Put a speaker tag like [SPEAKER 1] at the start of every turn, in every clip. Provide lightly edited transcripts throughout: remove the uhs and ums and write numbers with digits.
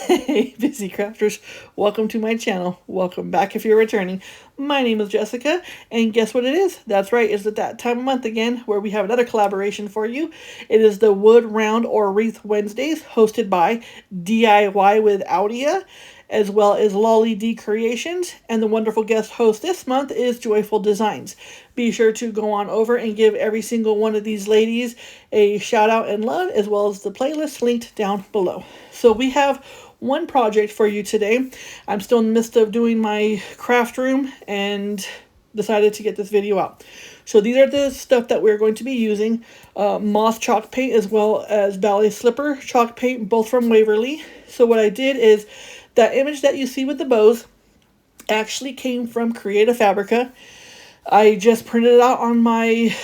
[SPEAKER 1] Hey, busy crafters, welcome to my channel. Welcome back if you're returning. My name is Jessica, and guess what it is? That's right, it's at that time of month again where we have another collaboration for you. It is the Wood Round or Wreath Wednesdays, hosted by DIY with Audia, as well as Lolly D Creations, and the wonderful guest host this month is Joyful Designs. Be sure to go on over and give every single one of these ladies a shout out and love, as well as the playlist linked down below. So we have one project for you today. I'm still in the midst of doing my craft room and decided to get this video out. So these are the stuff that we're going to be using. Moth chalk paint as well as ballet slipper chalk paint, both from Waverly. So what I did is that image that you see with the bows actually came from Creative Fabrica. I just printed it out on my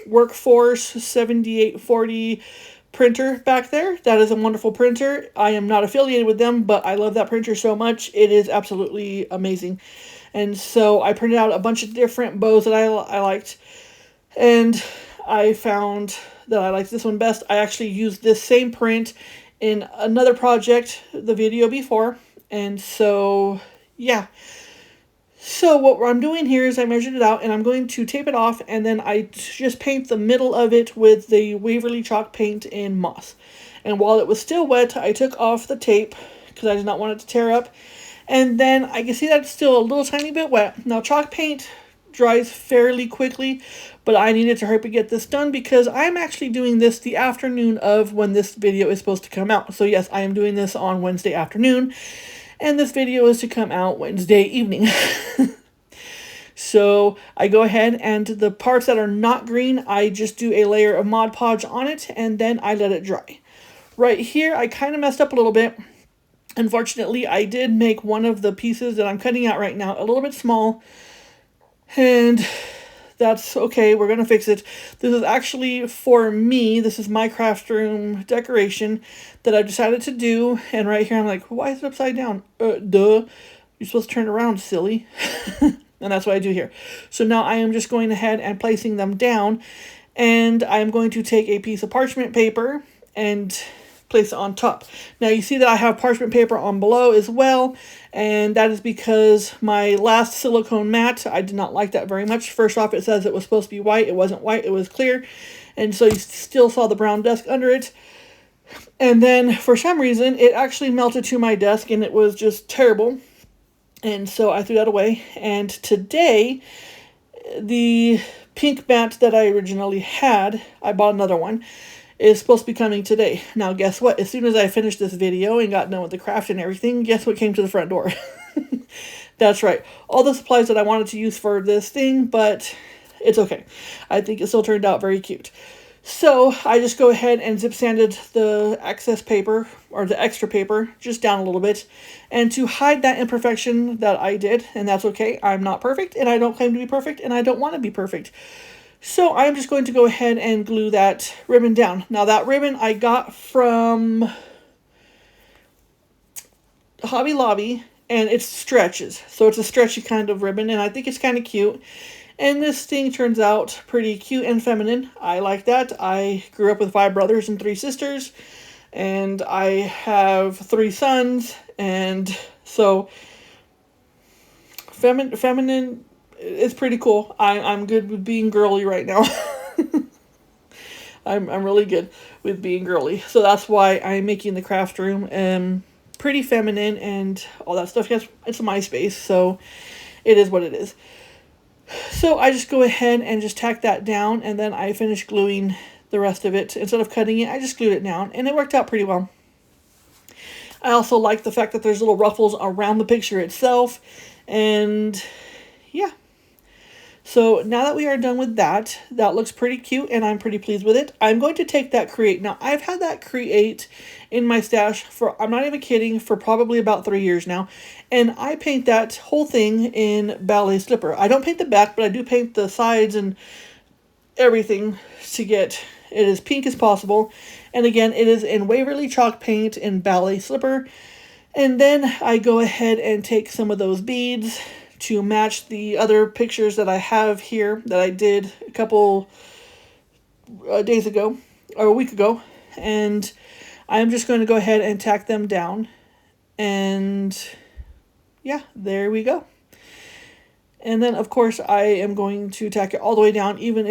[SPEAKER 1] Workforce 7840 printer back there. That is a wonderful printer. I am not affiliated with them, but I love that printer so much. It is absolutely amazing. And so I printed out a bunch of different bows that I liked, and I found that I liked this one best. I actually used this same print in another project the video before, and so yeah. So what I'm doing here is I measured it out, and I'm going to tape it off, and then I just paint the middle of it with the Waverly chalk paint in moss. And while it was still wet, I took off the tape because I did not want it to tear up. And then I can see that it's still a little tiny bit wet. Now chalk paint dries fairly quickly, but I needed to hurry to get this done because I'm actually doing this the afternoon of when this video is supposed to come out. So yes, I am doing this on Wednesday afternoon, and this video is to come out Wednesday evening. So I go ahead, and the parts that are not green, I just do a layer of Mod Podge on it, and then I let it dry. Right here, I kind of messed up a little bit. Unfortunately, I did make one of the pieces that I'm cutting out right now a little bit small, and that's okay. We're going to fix it. This is actually for me. This is my craft room decoration that I decided to do. And right here, I'm like, why is it upside down? Duh. You're supposed to turn it around, silly. And that's what I do here. So now I am just going ahead and placing them down. And I'm going to take a piece of parchment paper and place it on top. Now you see that I have parchment paper on below as well, and that is because my last silicone mat, I did not like that very much. First off, it says it was supposed to be white. It wasn't white, it was clear, and so you still saw the brown desk under it. And then for some reason it actually melted to my desk, and it was just terrible, and so I threw that away. And today, the pink mat that I originally had, I bought another one, is supposed to be coming today. Now guess what? As soon as I finished this video and got done with the craft and everything, guess what came to the front door? That's right. All the supplies that I wanted to use for this thing, but it's okay. I think it still turned out very cute. So I just go ahead and zip sanded the excess paper, or the extra paper, just down a little bit, and to hide that imperfection that I did, and that's okay. I'm not perfect, and I don't claim to be perfect, and I don't want to be perfect. So I'm just going to go ahead and glue that ribbon down. Now that ribbon I got from Hobby Lobby, and it stretches. So it's a stretchy kind of ribbon, and I think it's kind of cute. And this thing turns out pretty cute and feminine. I like that. I grew up with 5 brothers and 3 sisters, and I have 3 sons, and so feminine is pretty cool. I'm good with being girly right now. I'm really good with being girly. So that's why I'm making the craft room pretty feminine and all that stuff. Yes, it's my space, so it is what it is. So I just go ahead and just tack that down, and then I finish gluing the rest of it. Instead of cutting it, I just glued it down, and it worked out pretty well. I also like the fact that there's little ruffles around the picture itself, and yeah. So now that we are done with that, that looks pretty cute, and I'm pretty pleased with it. I'm going to take that Create. Now, I've had that Create in my stash for, I'm not even kidding, for probably about 3 years now. And I paint that whole thing in ballet slipper. I don't paint the back, but I do paint the sides and everything to get it as pink as possible. And again, it is in Waverly chalk paint in ballet slipper. And then I go ahead and take some of those beads to match the other pictures that I have here that I did a couple days ago, or a week ago, and I'm just going to go ahead and tack them down. And yeah, there we go. And then of course I am going to tack it all the way down, even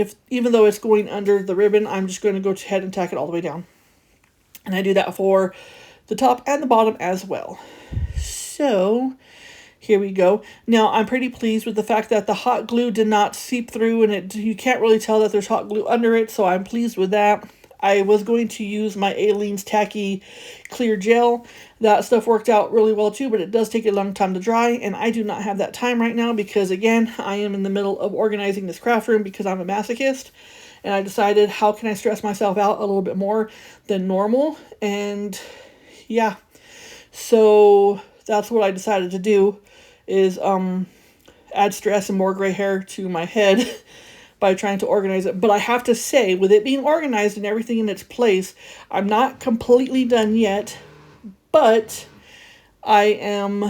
[SPEAKER 1] though it's going under the ribbon, I'm just going to go ahead and tack it all the way down. And I do that for the top and the bottom as well. So here we go. Now I'm pretty pleased with the fact that the hot glue did not seep through, and you can't really tell that there's hot glue under it, so I'm pleased with that. I was going to use my Aleene's Tacky Clear Gel. That stuff worked out really well too, but it does take a long time to dry, and I do not have that time right now because, again, I am in the middle of organizing this craft room because I'm a masochist, and I decided how can I stress myself out a little bit more than normal, and yeah, so that's what I decided to do, is add stress and more gray hair to my head by trying to organize it. But I have to say, with it being organized and everything in its place, I'm not completely done yet, but it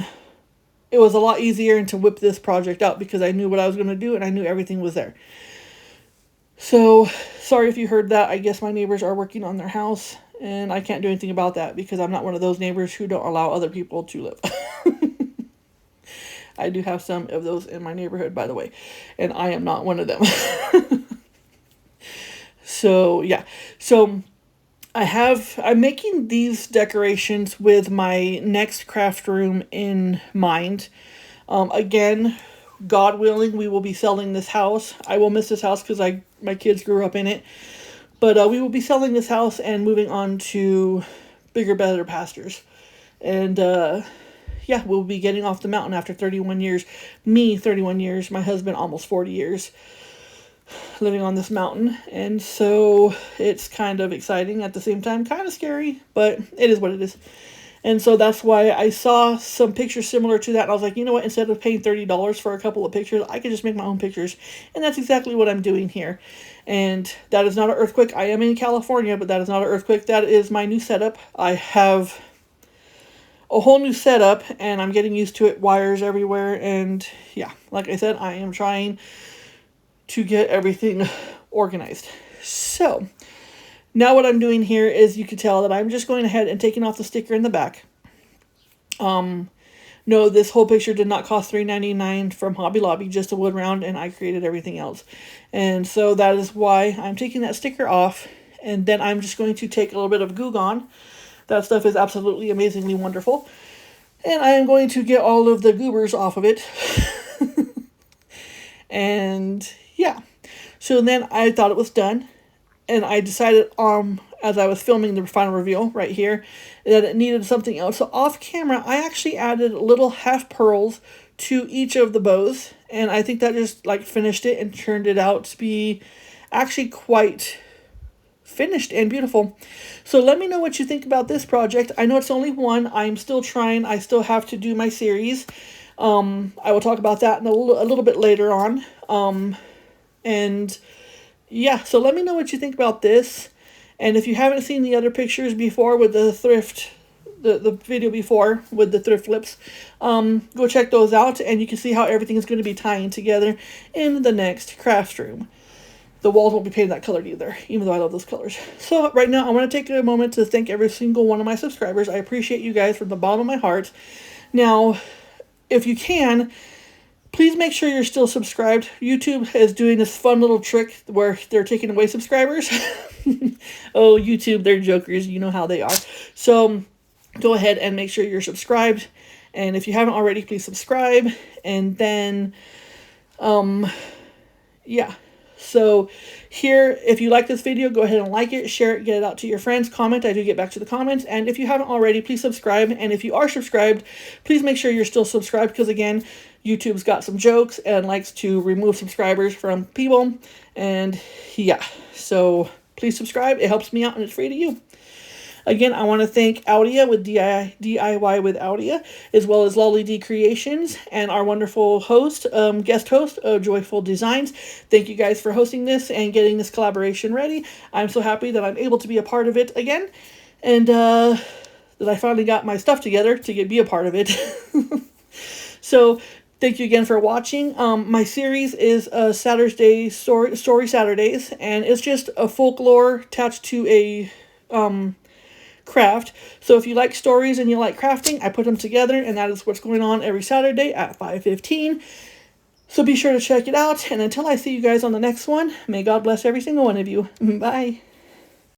[SPEAKER 1] was a lot easier to whip this project out because I knew what I was going to do and I knew everything was there. So, sorry if you heard that. I guess my neighbors are working on their house, and I can't do anything about that because I'm not one of those neighbors who don't allow other people to live. I do have some of those in my neighborhood, by the way, and I am not one of them. So, yeah. So, I'm making these decorations with my next craft room in mind. Again, God willing, we will be selling this house. I will miss this house because my kids grew up in it. But we will be selling this house and moving on to bigger, better pastures. And yeah, we'll be getting off the mountain after 31 years. Me, 31 years. My husband, almost 40 years living on this mountain. And so it's kind of exciting at the same time. Kind of scary, but it is what it is. And so that's why I saw some pictures similar to that. And I was like, you know what? Instead of paying $30 for a couple of pictures, I could just make my own pictures. And that's exactly what I'm doing here. And that is not an earthquake. I am in California, but that is not an earthquake. That is my new setup. I have a whole new setup, and I'm getting used to it. Wires everywhere. And yeah, like I said, I am trying to get everything organized. So now what I'm doing here is, you can tell that I'm just going ahead and taking off the sticker in the back. No, this whole picture did not cost $3.99 from Hobby Lobby, just a wood round, and I created everything else. And so that is why I'm taking that sticker off, and then I'm just going to take a little bit of Goo Gone. That stuff is absolutely amazingly wonderful. And I am going to get all of the goobers off of it. And yeah, so then I thought it was done. And I decided, as I was filming the final reveal right here, that it needed something else. So off camera, I actually added little half pearls to each of the bows. And I think that just finished it and turned it out to be actually quite finished and beautiful. So let me know what you think about this project. I know it's only one. I'm still trying. I still have to do my series. I will talk about that in a little bit later on. And yeah, so let me know what you think about this. And if you haven't seen the other pictures before with the thrift, the video before with the thrift flips, go check those out, and you can see how everything is going to be tying together in the next craft room. The walls won't be painted that colored either, even though I love those colors. So right now, I want to take a moment to thank every single one of my subscribers. I appreciate you guys from the bottom of my heart. Now, if you can, please make sure you're still subscribed. YouTube is doing this fun little trick where they're taking away subscribers. Oh, YouTube, they're jokers. You know how they are. So go ahead and make sure you're subscribed. And if you haven't already, please subscribe. And then, yeah. So here, if you like this video, go ahead and like it, share it, get it out to your friends, comment. I do get back to the comments. And if you haven't already, please subscribe. And if you are subscribed, please make sure you're still subscribed, because again, YouTube's got some jokes and likes to remove subscribers from people. And yeah, so please subscribe. It helps me out and it's free to you. Again, I want to thank Audia with DIY with Audia, as well as Lolly D Creations, and our wonderful host, guest host of Joyful Designs. Thank you guys for hosting this and getting this collaboration ready. I'm so happy that I'm able to be a part of it again, and that I finally got my stuff together to be a part of it. So thank you again for watching. My series is Saturday Story Saturdays, and it's just a folklore attached to a craft. So if you like stories and you like crafting, I put them together, and that is what's going on every Saturday at 5:15. So be sure to check it out, and until I see you guys on the next one, may God bless every single one of you. Bye.